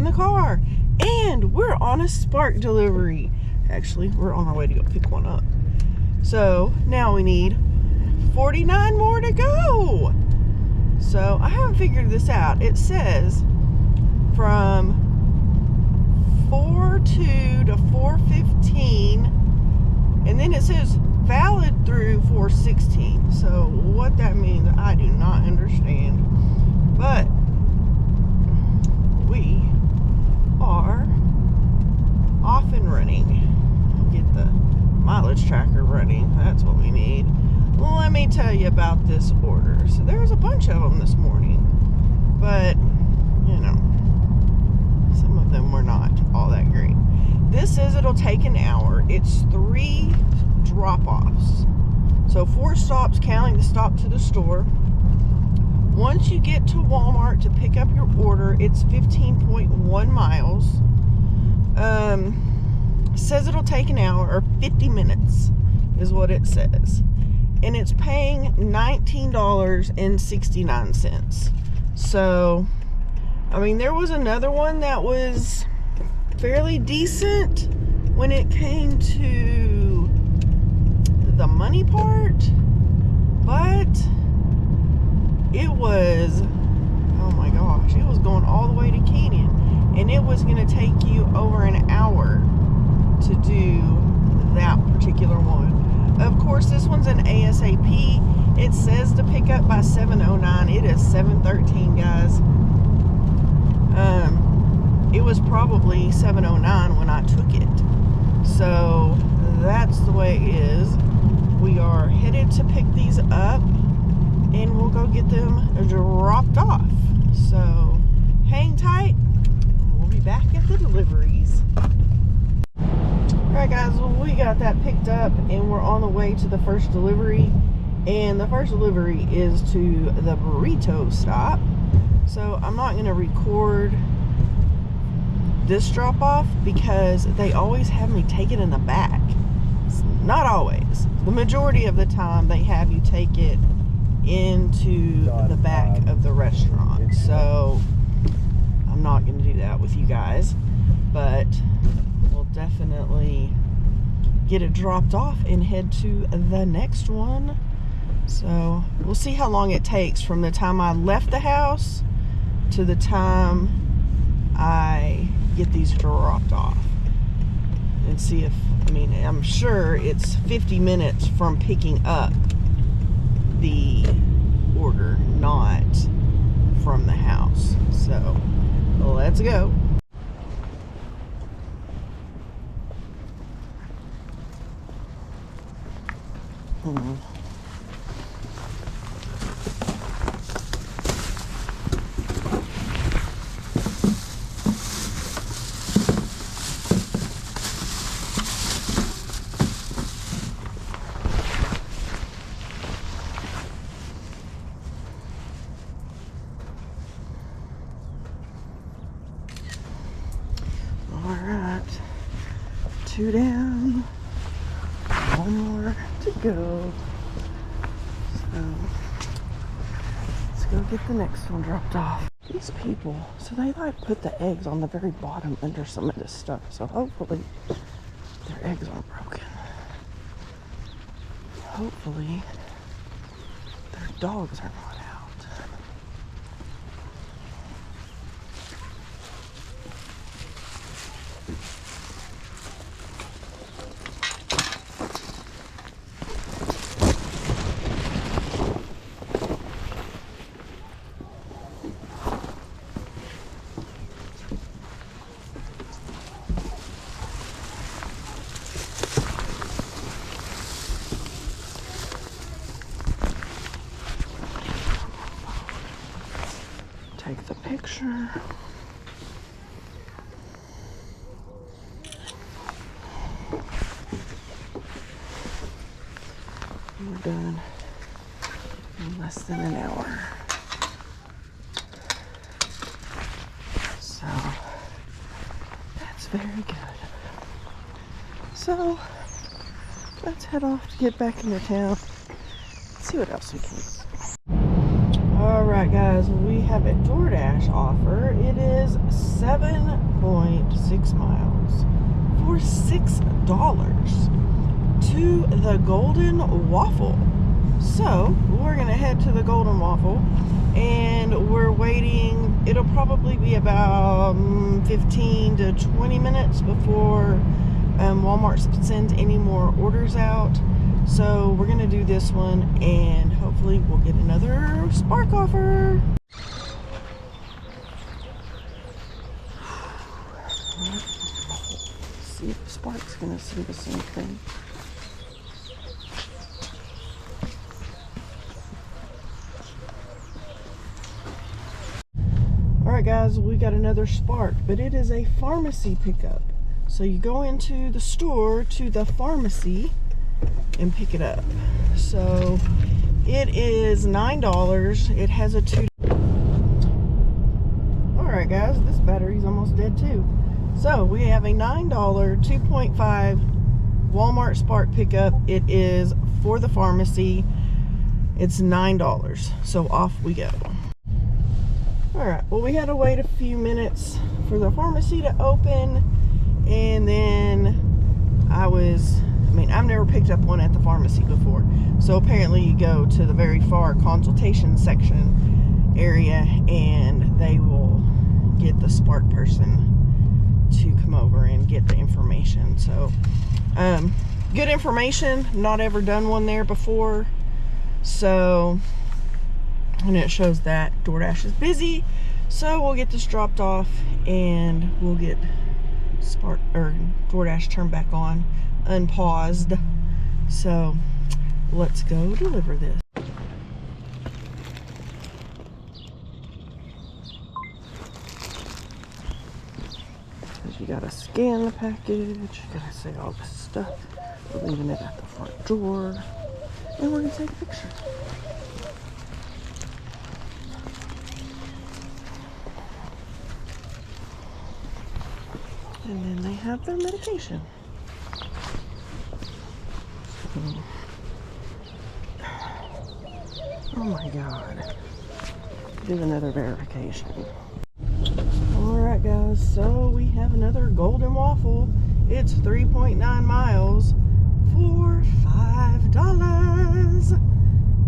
in the car. And we're on a Spark delivery. Actually, we're on our way to go pick one up. So now we need 49 more to go. So I haven't figured this out. It says from 4/2 to 4/15, and then it says valid through 4/16. So what that means, I do not understand. But we are off and running. Get the mileage tracker running. That's what we need. Let me tell you about this order. So there's a bunch of them this morning, but you know, some of them were not all that great. This says it'll take an hour. It's 3 drop-offs. So 4 stops, counting the stop to the store. Once you get to Walmart to pick up your order, it's 15.1 miles. Says it'll take an hour, or 50 minutes is what it says. And it's paying $19.69. So, I mean, there was another one that was fairly decent when it came to the money part, but it was, oh my gosh, it was going all the way to Canyon, and it was going to take you over an hour to do that particular one. Of course, this one's an ASAP. It says to pick up by 7:09. It is 7:13, guys. It was probably 7:09 when I took it. So that's the way it is. We are headed to pick these up, and we'll go get them dropped off. So hang tight, and we'll be back at the deliveries. Alright guys, well, we got that picked up, and we're on the way to the first delivery. And the first delivery is to the burrito stop. So I'm not going to record this drop off because they always have me take it in the back. Not always. The majority of the time they have you take it into the back of the restaurant. So I'm not going to do that with you guys, but we'll definitely get it dropped off and head to the next one. So we'll see how long it takes from the time I left the house to the time I get these dropped off, and see if, I mean, I'm sure it's 50 minutes from picking up the order, not from the house. So let's go. Alright, 2 down, 1 more to go. So let's go get the next one dropped off. These people, so they like put the eggs on the very bottom under some of this stuff, so hopefully their eggs aren't broken. Hopefully their dogs are not out. Take the picture. We're done in less than an hour. So that's very good. So let's head off to get back into town. See what else we can. Alright guys, we have a DoorDash offer. It is 7.6 miles for $6 to the Golden Waffle. So we're gonna head to the Golden Waffle and we're waiting. It'll probably be about 15 to 20 minutes before Walmart sends any more orders out. So we're gonna do this one and hopefully we'll get another Spark offer. Let's see if Spark's gonna see the same thing. Alright guys, we got another Spark, but it is a pharmacy pickup. So you go into the store to the pharmacy and pick it up. So it is $9. It has a 2. Alright guys, this battery's almost dead too. So we have a $9 2.5 Walmart Spark pickup. It is for the pharmacy. It's $9. So off we go. Alright, well we had to wait a few minutes for the pharmacy to open, and then I've never picked up one at the pharmacy before. So apparently you go to the very far consultation section area and they will get the Spark person to come over and get the information. So good information. Not ever done one there before. So, and it shows that DoorDash is busy. So we'll get this dropped off and we'll get Spark or DoorDash turned back on, unpaused. So let's go deliver this. You gotta scan the package, you gotta say all this stuff. We're leaving it at the front door and we're gonna take a picture. And then they have their medication. Oh my God. Do another verification. Alright guys, so we have another Golden Waffle. It's 3.9 miles for $5.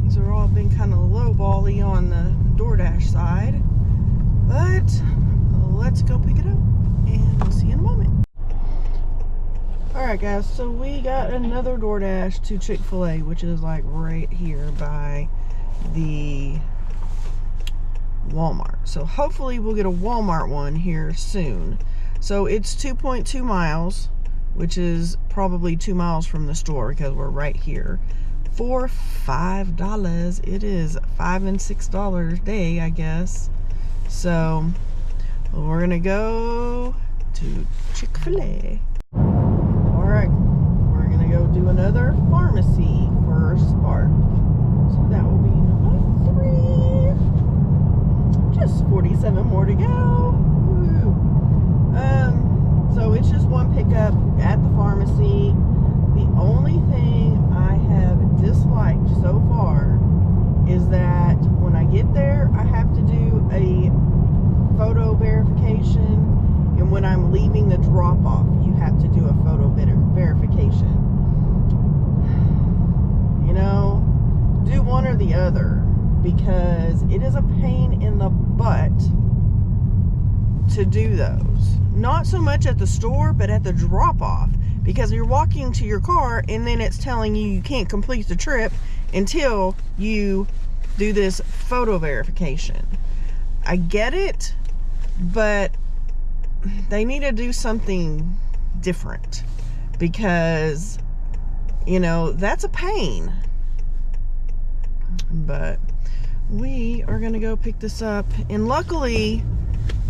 These are all been kind of lowbally on the DoorDash side. But let's go pick it up and we'll see you in a moment. Alright guys, so we got another DoorDash to Chick-fil-A, which is like right here by the Walmart. So hopefully we'll get a Walmart one here soon. So it's 2.2 miles, which is probably 2 miles from the store because we're right here, for $5. It is $5 and $6 a day, I guess. So we're gonna go to Chick-fil-A. Alright, we're gonna go do another pharmacy for Spark. So that will be number 3. Just 47 more to go. Woo. So it's just one pickup at the pharmacy. The only thing I have disliked so far is that when I get there, I have to do a photo verification, and when I'm leaving the drop-off, you have to do a photo verification. You know, do one or the other, because it is a pain in the butt to do those. Not so much at the store, but at the drop-off, because you're walking to your car and then it's telling you you can't complete the trip until you do this photo verification. I get it, but they need to do something different, because, you know, that's a pain. But we are gonna go pick this up, and luckily,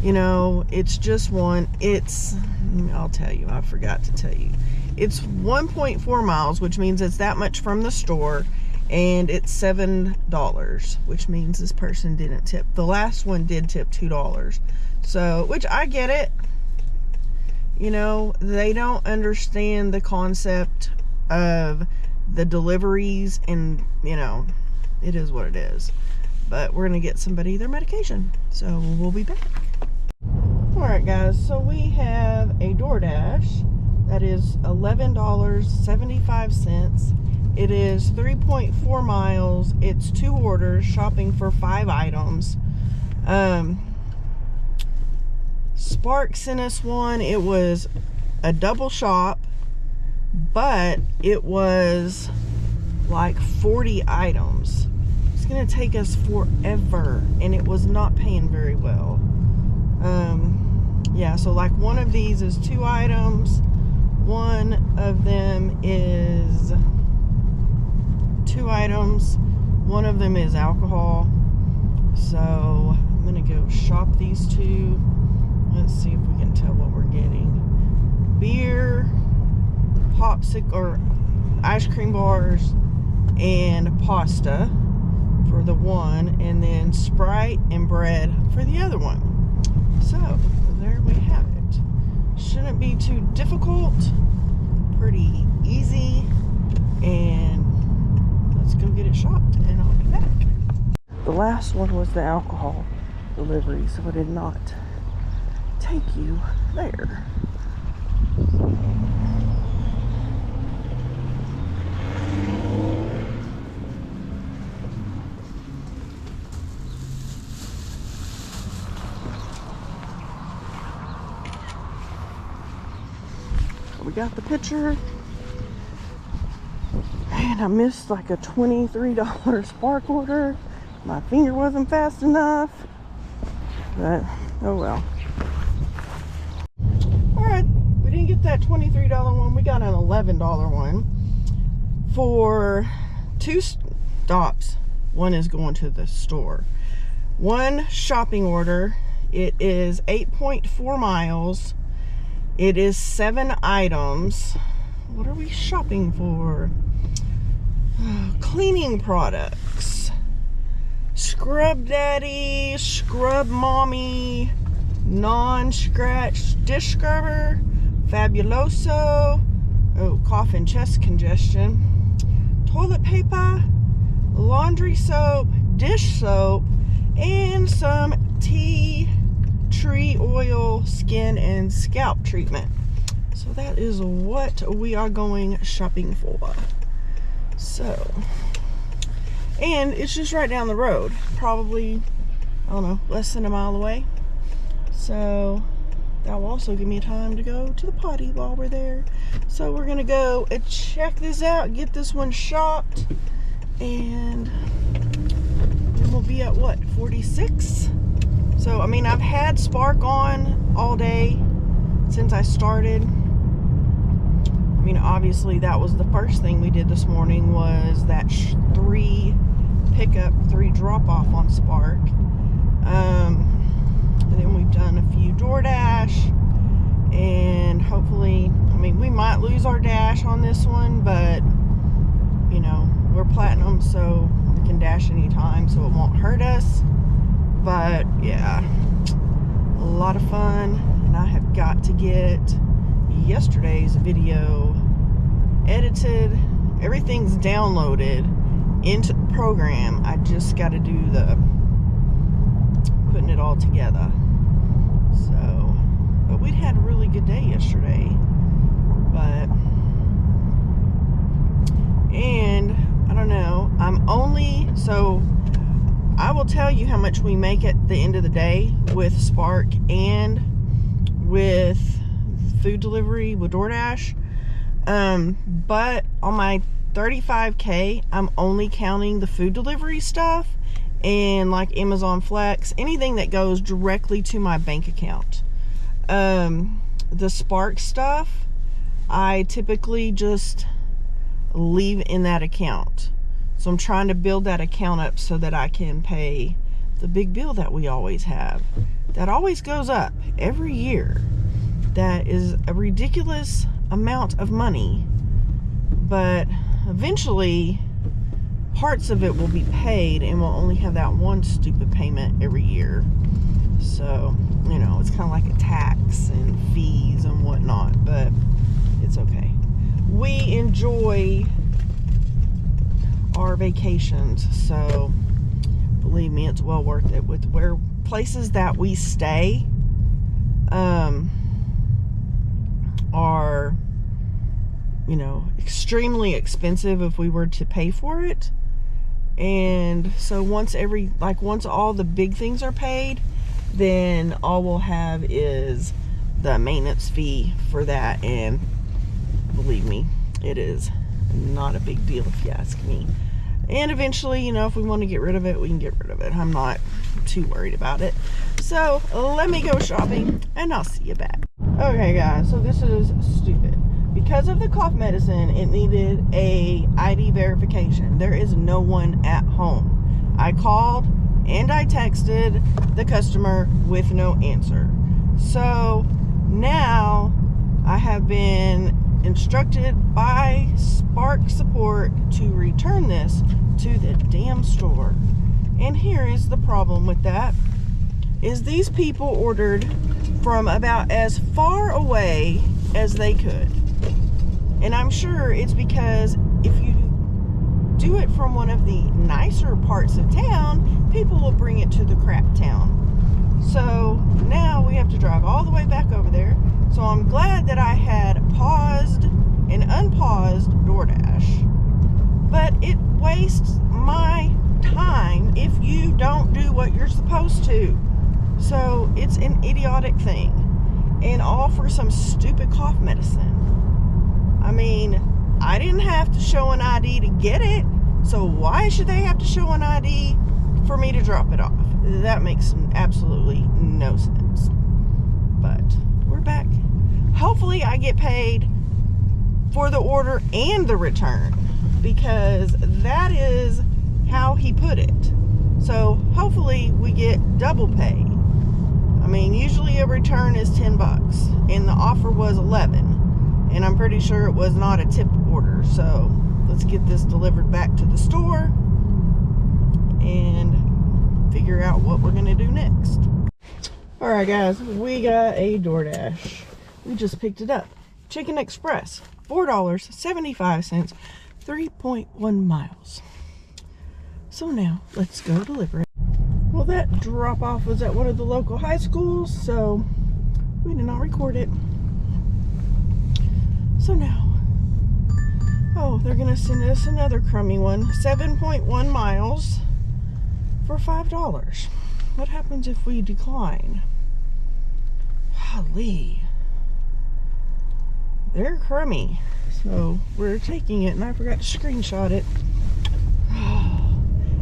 you know, it's just one. I'll tell you, I forgot to tell you, it's 1.4 miles, which means it's that much from the store, and it's $7, which means this person didn't tip. The last one did tip $2. So, which I get it. You know, they don't understand the concept of the deliveries, and, you know, it is what it is. but we're gonna get somebody their medication. So we'll be back. All right, guys, so we have a DoorDash that is $11.75. It is 3.4 miles. It's 2 orders, shopping for 5 items. Spark sent us one. It was a double shop, but it was like 40 items. It's gonna take us forever, and it was not paying very well. Yeah, so like one of these is 2 items. One of them is 2 items. One of them is alcohol. So I'm gonna go shop these 2. Let's see if we can tell what we're getting. Beer, popsicle or ice cream bars, and pasta for the one, and then Sprite and bread for the other one. So there we have it. Shouldn't be too difficult. Pretty easy. And let's go get it shopped, and I'll be back. The last one was the alcohol delivery, so I did not take you there. We got the picture, and I missed like a $23 Spark order. My finger wasn't fast enough, but oh well. Alright, we didn't get that $23 one. We got an $11 one for 2 stops. One is going to the store. One shopping order. It is 8.4 miles. It is 7 items. What are we shopping for? Cleaning products. Scrub Daddy, Scrub Mommy, non-scratch dish scrubber, Fabuloso, cough and chest congestion, toilet paper, laundry soap, dish soap, and some tea tree oil skin and scalp treatment. So that is what we are going shopping for. So, and it's just right down the road, probably, I don't know, less than a mile away. So that will also give me time to go to the potty while we're there. So we're gonna go and check this out, get this one shopped, and then we'll be at what, 46? So, I mean, I've had Spark on all day since I started. I mean, obviously that was the first thing we did this morning, was that 3 pickup, 3 drop off on Spark. And then we've done a few DoorDash, and hopefully, I mean, we might lose our dash on this one, but you know, we're platinum, so we can dash anytime, so it won't hurt us. But yeah, a lot of fun, and I have got to get yesterday's video edited. Everything's downloaded into the program. I just got to do the putting it all together. So, but we'd had a really good day yesterday. But, and I don't know, so I will tell you how much we make at the end of the day with Spark and with food delivery with DoorDash. But on my 35K, I'm only counting the food delivery stuff and like Amazon Flex, anything that goes directly to my bank account. The Spark stuff, I typically just leave in that account. So I'm trying to build that account up so that I can pay the big bill that we always have. That always goes up every year. That is a ridiculous amount of money. But eventually, parts of it will be paid, and we'll only have that one stupid payment every year. So, you know, it's kind of like a tax and fees and whatnot, but it's okay. We enjoy our vacations, so believe me, it's well worth it. With where places that we stay are, you know, extremely expensive if we were to pay for it. And so once all the big things are paid, then all we'll have is the maintenance fee for that. And believe me, it is not a big deal if you ask me. And eventually, you know, if we want to get rid of it, we can get rid of it. I'm not too worried about it. So let me go shopping and I'll see you back. Okay guys, so this is stupid. Because of the cough medicine, it needed a ID verification. There is no one at home. I called and I texted the customer with no answer. So now I have been instructed by Spark Support to return this to the damn store. And here is the problem with that, is these people ordered from about as far away as they could. And I'm sure it's because if you do it from one of the nicer parts of town, people will bring it to the crap town. So now we have to drive all the way back over there. So I'm glad that I had paused and unpaused DoorDash. But it wastes my time if you don't do what you're supposed to. So it's an idiotic thing. And all for some stupid cough medicine. I mean, I didn't have to show an ID to get it. So why should they have to show an ID for me to drop it off? That makes absolutely no sense. But we're back. Hopefully I get paid for the order and the return, because that is how he put it. So hopefully we get double pay. I mean, usually a return is $10 and the offer was $11. And I'm pretty sure it was not a tipped order. So let's get this delivered back to the store and figure out what we're gonna do next. All right guys, we got a DoorDash. We just picked it up. Chicken Express, $4.75, 3.1 miles. So now let's go deliver it. Well, that drop off was at one of the local high schools, so we did not record it. So now, oh, they're gonna send us another crummy one, 7.1 miles for $5. What happens if we decline? Golly, they're crummy. So we're taking it, and I forgot to screenshot it.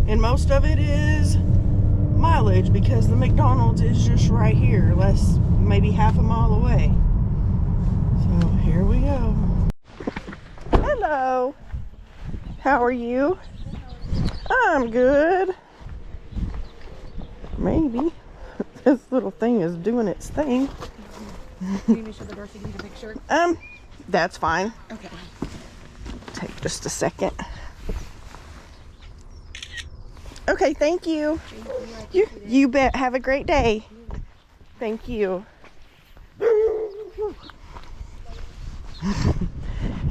And most of it is mileage because the McDonald's is just right here, maybe half a mile away. So here we go. Hello. How are you? I'm good. Maybe. This little thing is doing its thing. Do you need to show the door so you can get a picture? That's fine. Okay. Take just a second. Okay, thank you. You bet. Have a great day. Thank you.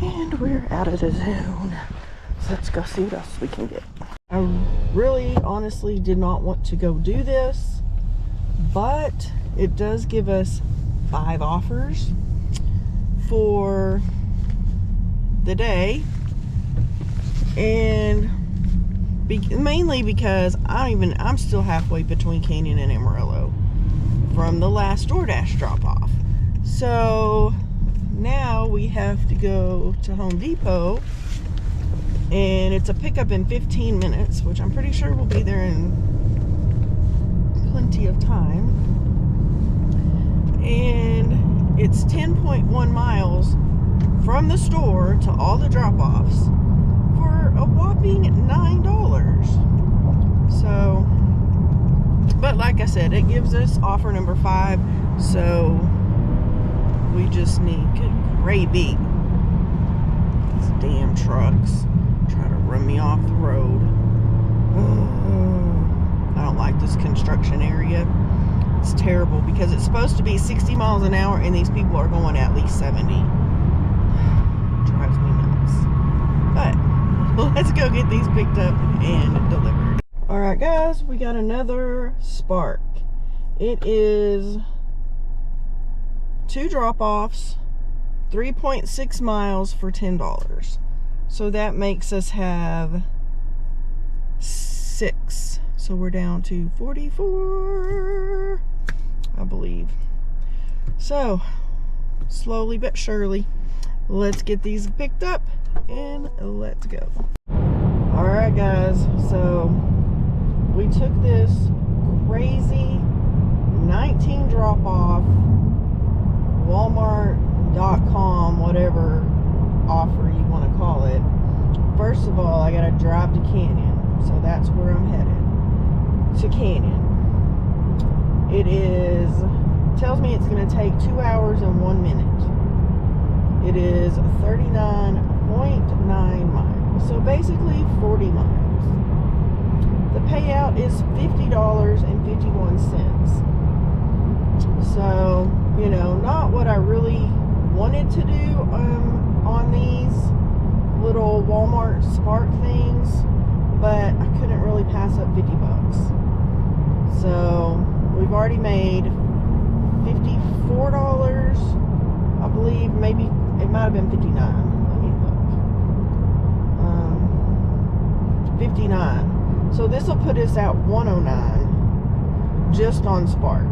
And we're out of the zone. So let's go see what else we can get. I really honestly did not want to go do this, but it does give us 5 offers for the day. And mainly because I'm still halfway between Canyon and Amarillo from the last DoorDash drop off. So now we have to go to Home Depot, and it's a pickup in 15 minutes, which I'm pretty sure we'll be there in plenty of time. And it's 10.1 miles from the store to all the drop-offs for a whopping $9. So, but like I said, it gives us offer number 5, so we just need good gravy. These damn trucks try to run me off the road. I don't like this construction area. It's terrible because it's supposed to be 60 miles an hour and these people are going at least 70. Drives me nuts. But let's go get these picked up and delivered. All All right, guys, we got another Spark. It is 2 drop-offs, 3.6 miles for $10. So that makes us have 6. So we're down to 44, I believe. So slowly but surely, let's get these picked up and let's go. All right, guys, so we took this crazy 19 drop-off Walmart.com, whatever offer you want to call it. First of all, I gotta drive to Canyon, so that's where I'm headed, to Canyon. It tells me it's gonna take 2 hours and 1 minute. It is 39.9 miles, so basically 40 miles. The payout is $50.51. So, you know, not what I really wanted to do on these little Walmart Spark things, but I couldn't really pass up 50 bucks. So we've already made $54, I believe. Maybe it might have been 59. Let me look. 59. So this will put us at 109 just on Spark.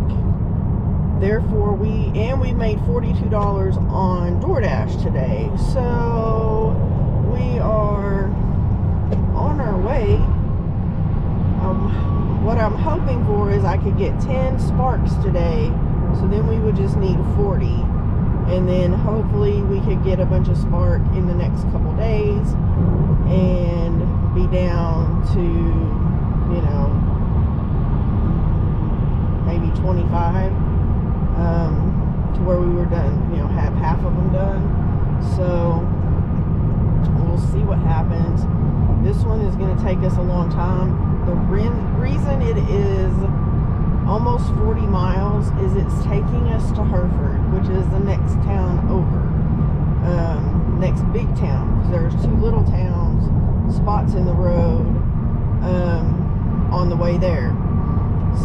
Therefore, we made $42 on DoorDash today. So we are on our way. What I'm hoping for is I could get 10 Sparks today. So then we would just need 40. And then hopefully we could get a bunch of Spark in the next couple days and be down to, you know, maybe 25. To where we were done, you know, have half of them done. So we'll see what happens. This one is going to take us a long time. The reason it is almost 40 miles is it's taking us to Hereford, which is the next town over, next big town, because there's 2 little towns, spots in the road on the way there.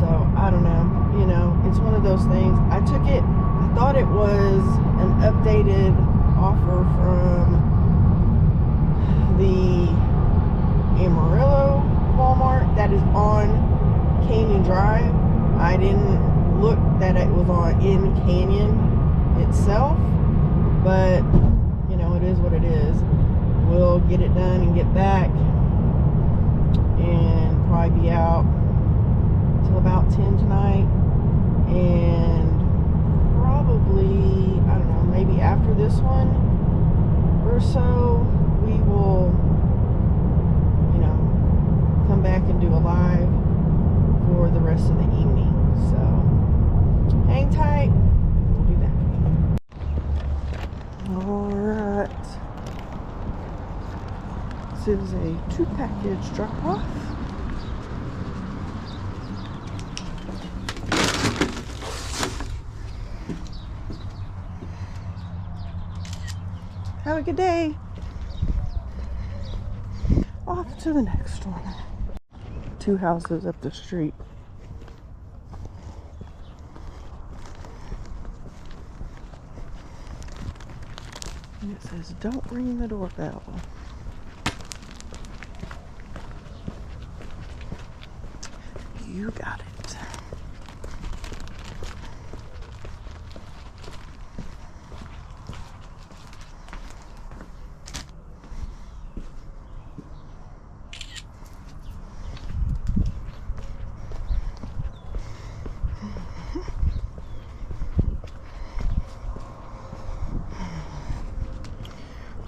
So I don't know, you know, it's one of those things. I thought it was an updated offer from the Amarillo Walmart that is on Canyon Drive. I didn't look that it was in Canyon itself, but you know, it is what it is. We'll get it done and get back and probably be out till about 10 tonight, and probably, I don't know, maybe after this one or so, we will, you know, come back and do a live for the rest of the evening. So hang tight, we'll be back. Alright, this is a 2-package drop-off. Have a good day. Off to the next one. 2 houses up the street. And it says, don't ring the doorbell. You got it.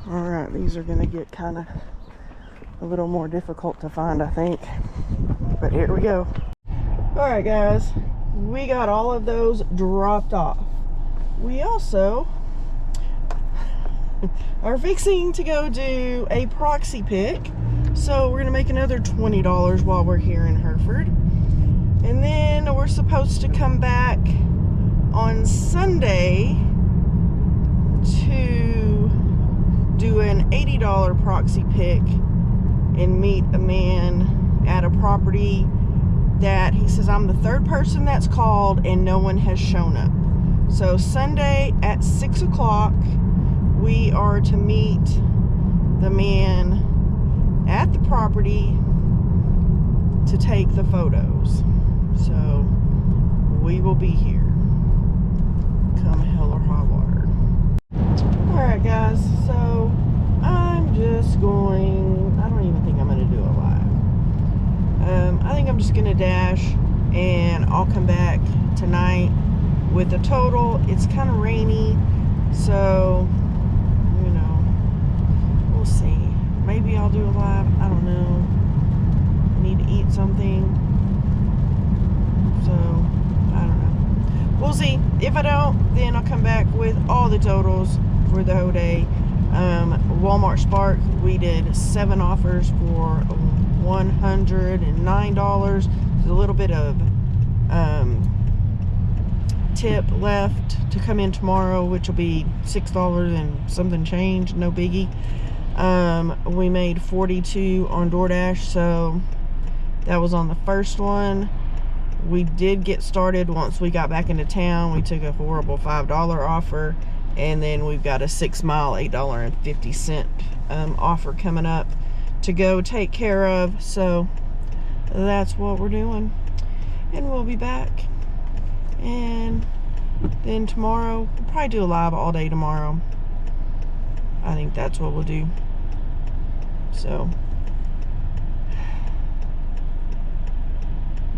Alright, these are going to get kind of a little more difficult to find, I think. But here we go. Alright, guys. We got all of those dropped off. We also are fixing to go do a proxy pick. So we're going to make another $20 while we're here in Hereford. And then we're supposed to come back on Sunday to do an $80 proxy pick and meet a man at a property that he says I'm the third person that's called and no one has shown up. So Sunday at 6 o'clock, we are to meet the man at the property to take the photos. So we will be here come hell or high water. Alright guys, so I'm just going, I don't even think I'm going to do a live. I think I'm just going to dash and I'll come back tonight with a total. It's kind of rainy, so you know, we'll see. Maybe I'll do a live, I don't know. I need to eat something, so I don't know. We'll see. If I don't, then I'll come back with all the totals for the whole day. Walmart Spark, we did 7 offers for $109. There's a little bit of tip left to come in tomorrow, which will be $6 and something change, no biggie. We made 42 on DoorDash, so that was on the first one. We did get started once we got back into town. We took a horrible $5 offer, and then we've got a 6 mile $8.50 offer coming up to go take care of. So that's what we're doing, and we'll be back. And then tomorrow we'll probably do a live all day tomorrow. I think that's what we'll do. So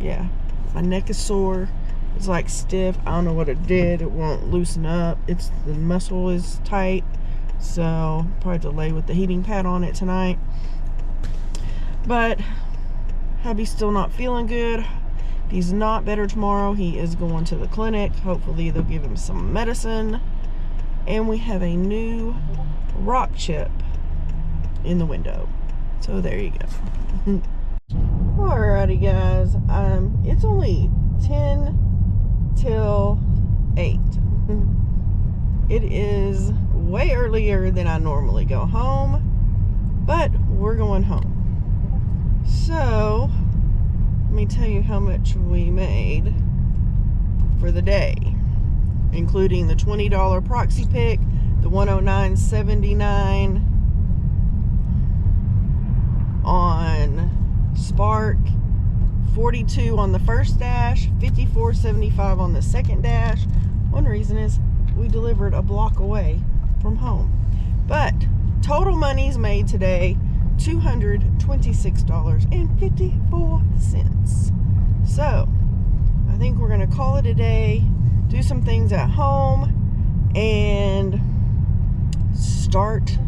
yeah, my neck is sore. It's like stiff. I don't know what it did. It won't loosen up. It's the muscle is tight, so probably delay with the heating pad on it tonight. But hubby's still not feeling good. If he's not better tomorrow, he is going to the clinic. Hopefully they'll give him some medicine. And we have a new rock chip in the window. So there you go. Alrighty guys, it's only 10 till 8. It is way earlier than I normally go home, but we're going home. So let me tell you how much we made for the day, including the $20 proxy pick, the $109.79 on Spark, $42 on the first dash, $54.75 on the second dash. One reason is we delivered a block away from home. But total monies made today, $226.54. So I think we're gonna call it a day, do some things at home, and start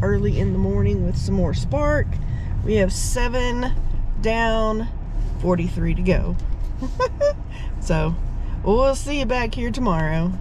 early in the morning with some more Spark. We have 7 down, 43 to go. So we'll see you back here tomorrow.